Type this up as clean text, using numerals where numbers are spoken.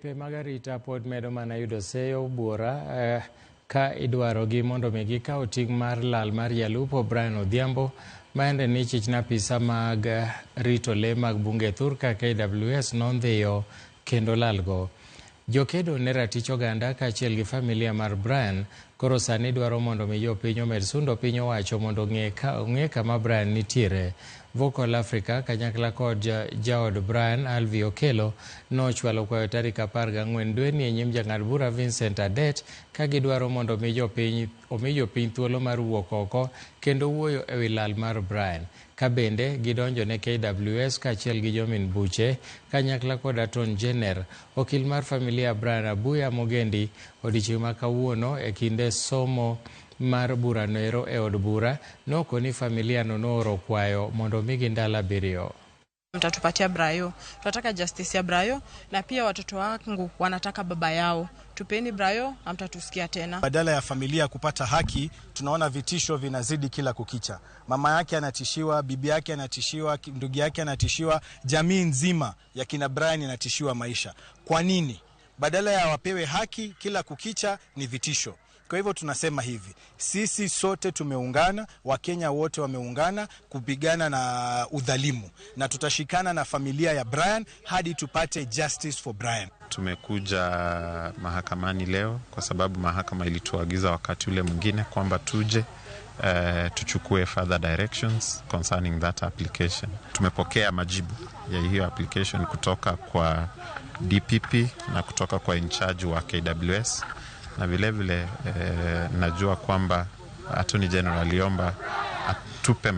Margarita pod medo mana yudo seyo buora ka idwarogi mondo mi gikaw ting' mar lal mar jalupo Brian Odhiambo maende ni chich na apisa mag rito le mag bunge Thurka KWS nondhiyo kendo lalgo. Jokedo ne ratich oganda kaachiel gi familia mar Brian koro sani dwaro mondo mi jopiny omed sundo piny owacho mondo ong'e kama Brian nitiere. Vocal Africa kanyakla kod jaod Brian Alvi Okelo nochwalo kwayo tarik 14 dweni e nyim jang'ad bura Vincent Adet ka gidwaro mondo omi jopiny thuolo mar wuok oko kendo wuoyo ewi lal mar Brian. Ka bende gidonjo ne KWS kaachiel gi jomin buche kanyakla kod Attorney General. Okil mar familia Brian Abuya Mogendi odiochieng' ma kawuono e kinde somo mar bura noero e od bura nokoni familia nooro kwayo mondo migi ndalo 7. Mtatupatia Brayo, tunataka justice ya Brayo na pia watoto wangu wanataka baba yao. Tupeni Brayo, hamtatusikia tena. Badala ya familia kupata haki, tunaona vitisho vinazidi kila kukicha. Mama yake anatishiwa, bibi yake anatishiwa, ndugu yake anatishiwa, jamii nzima ya kina Brian inatishiwa maisha. Kwa nini? Badala ya wapewe haki, kila kukicha ni vitisho. Kwa hivyo tunasema hivi, sisi sote tumeungana, Wakenya wote wameungana kupigana na udhalimu na tutashikana na familia ya Brian hadi tupate justice for Brian. Tumekuja mahakamani leo kwa sababu mahakama ilituagiza wakati ule mwingine kwamba tuje tuchukue further directions concerning that application. Tumepokea majibu ya hiyo application kutoka kwa DPP na kutoka kwa in charge wa KWS. Na vile vile najua kwamba Attorney General aliomba atupe